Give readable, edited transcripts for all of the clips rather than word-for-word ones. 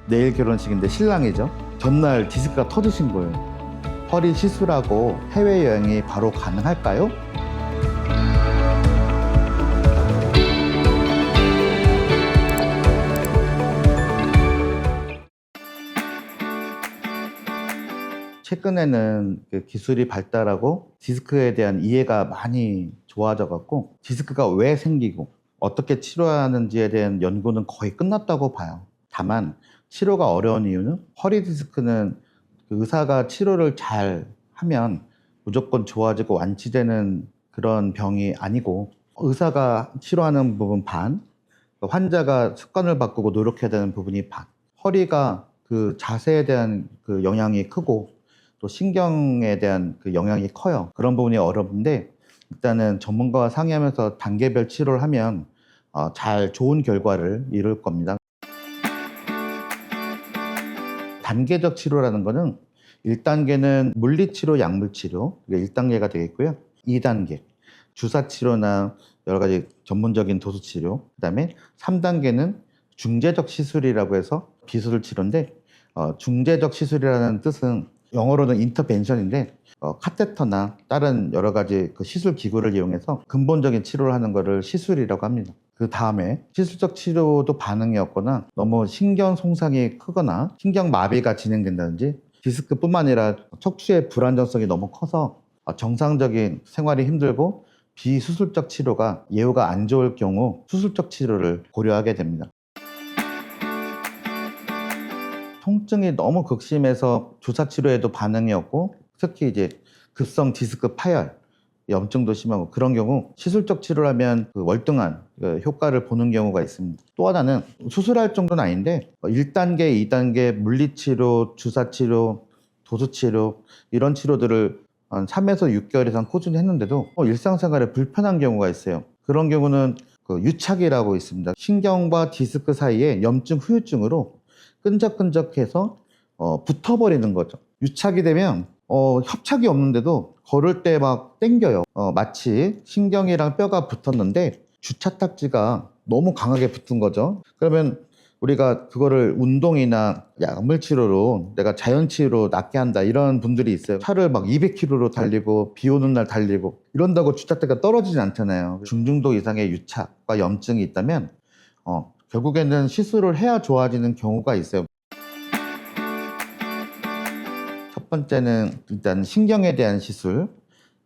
내일 결혼식인데 신랑이죠. 전날 디스크가 터지신 거예요. 허리 시술하고 해외여행이 바로 가능할까요? 최근에는 그 기술이 발달하고 디스크에 대한 이해가 많이 좋아져 갖고 디스크가 왜 생기고 어떻게 치료하는지에 대한 연구는 거의 끝났다고 봐요. 다만 치료가 어려운 이유는 허리 디스크는 그 의사가 치료를 잘 하면 무조건 좋아지고 완치되는 그런 병이 아니고 의사가 치료하는 부분 반, 환자가 습관을 바꾸고 노력해야 되는 부분이 반. 허리가 그 자세에 대한 그 영향이 크고 또 신경에 대한 그 영향이 커요. 그런 부분이 어렵는데 일단은 전문가와 상의하면서 단계별 치료를 하면 잘 좋은 결과를 이룰 겁니다. 단계적 치료라는 거는 1단계는 물리치료, 약물치료, 이게 1단계가 되겠고요. 2단계, 주사치료나 여러 가지 전문적인 도수치료, 그 다음에 3단계는 중재적 시술이라고 해서 비수술치료인데 중재적 시술이라는 뜻은 영어로는 인터벤션인데 카테터나 다른 여러 가지 그 시술 기구를 이용해서 근본적인 치료를 하는 것을 시술이라고 합니다. 그 다음에 시술적 치료도 반응이 없거나 너무 신경 손상이 크거나 신경 마비가 진행된다든지 디스크뿐만 아니라 척추의 불안정성이 너무 커서 정상적인 생활이 힘들고 비수술적 치료가 예후가 안 좋을 경우 수술적 치료를 고려하게 됩니다. 통증이 너무 극심해서 주사치료에도 반응이 없고 특히 이제 급성 디스크 파열, 염증도 심하고 그런 경우 시술적 치료를 하면 그 월등한 효과를 보는 경우가 있습니다. 또 하나는 수술할 정도는 아닌데 1단계, 2단계 물리치료, 주사치료, 도수치료 이런 치료들을 한 3에서 6개월 이상 꾸준히 했는데도 일상생활에 불편한 경우가 있어요. 그런 경우는 그 유착이라고 있습니다. 신경과 디스크 사이에 염증, 후유증으로 끈적끈적해서 붙어버리는 거죠. 유착이 되면 협착이 없는데도 걸을 때 막 땡겨요. 마치 신경이랑 뼈가 붙었는데 주차딱지가 너무 강하게 붙은 거죠. 그러면 우리가 그거를 운동이나 약물치료로 내가 자연치유로 낫게 한다 이런 분들이 있어요. 차를 막 200km로 달리고 비 오는 날 달리고 이런다고 주차대가 떨어지진 않잖아요. 중증도 이상의 유착과 염증이 있다면 결국에는 시술을 해야 좋아지는 경우가 있어요. 첫 번째는 일단 신경에 대한 시술,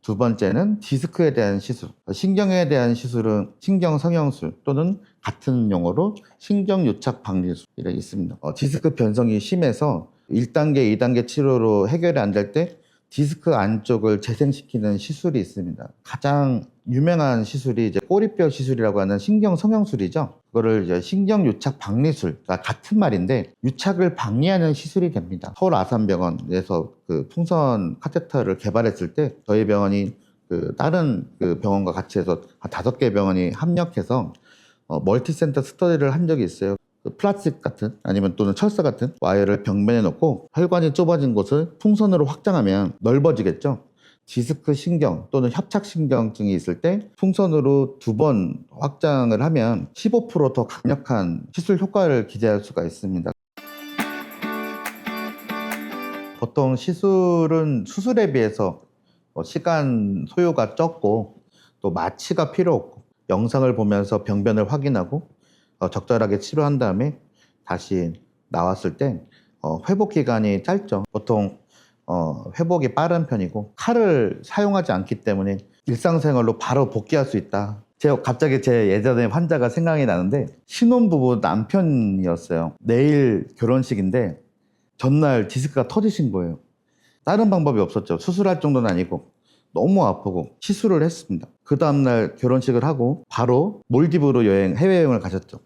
두 번째는 디스크에 대한 시술. 신경에 대한 시술은 신경성형술 또는 같은 용어로 신경유착 방지술이 있습니다. 디스크 변성이 심해서 1단계, 2단계 치료로 해결이 안 될 때 디스크 안쪽을 재생시키는 시술이 있습니다. 가장 유명한 시술이 이제 꼬리뼈 시술이라고 하는 신경성형술이죠. 그거를 이제 신경유착 박리술, 같은 말인데 유착을 방리하는 시술이 됩니다. 서울 아산병원에서 그 풍선 카테터를 개발했을 때 저희 병원이 그 다른 그 병원과 같이 해서 한 5개 병원이 합력해서 멀티센터 스터디를 한 적이 있어요. 플라스틱 같은 아니면 또는 철사 같은 와이어를 벽면에 놓고 혈관이 좁아진 곳을 풍선으로 확장하면 넓어지겠죠. 디스크 신경 또는 협착신경증이 있을 때 풍선으로 2번 확장을 하면 15% 더 강력한 시술 효과를 기대할 수가 있습니다. 보통 시술은 수술에 비해서 시간 소요가 적고 또 마취가 필요 없고 영상을 보면서 병변을 확인하고 적절하게 치료한 다음에 다시 나왔을 때 회복 기간이 짧죠. 보통 회복이 빠른 편이고 칼을 사용하지 않기 때문에 일상생활로 바로 복귀할 수 있다. 갑자기 제 예전에 환자가 생각이 나는데 신혼부부 남편이었어요. 내일 결혼식인데 전날 디스크가 터지신 거예요. 다른 방법이 없었죠. 수술할 정도는 아니고 너무 아프고 시술을 했습니다. 그 다음날 결혼식을 하고 바로 몰디브로 해외여행을 가셨죠.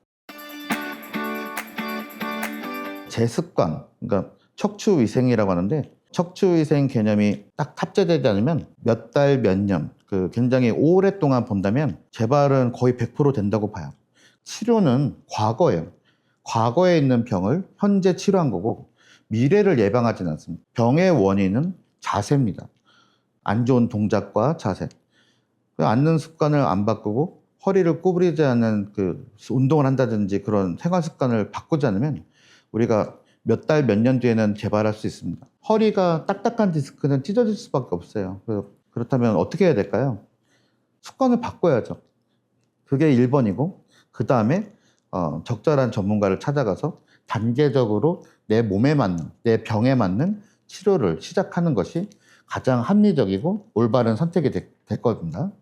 제 습관, 그러니까 척추위생이라고 하는데 척추위생 개념이 딱 탑재되지 않으면 몇 달, 몇 년, 굉장히 오랫동안 본다면 재발은 거의 100% 된다고 봐요. 치료는 과거예요. 과거에 있는 병을 현재 치료한 거고 미래를 예방하지는 않습니다. 병의 원인은 자세입니다. 안 좋은 동작과 자세. 앉는 습관을 안 바꾸고 허리를 구부리지 않는 운동을 한다든지 그런 생활 습관을 바꾸지 않으면 우리가 몇 달, 몇 년 뒤에는 재발할 수 있습니다. 허리가 딱딱한 디스크는 찢어질 수밖에 없어요. 그렇다면 어떻게 해야 될까요? 습관을 바꿔야죠. 그게 1번이고, 그 다음에 적절한 전문가를 찾아가서 단계적으로 내 몸에 맞는, 내 병에 맞는 치료를 시작하는 것이 가장 합리적이고 올바른 선택이 될 겁니다.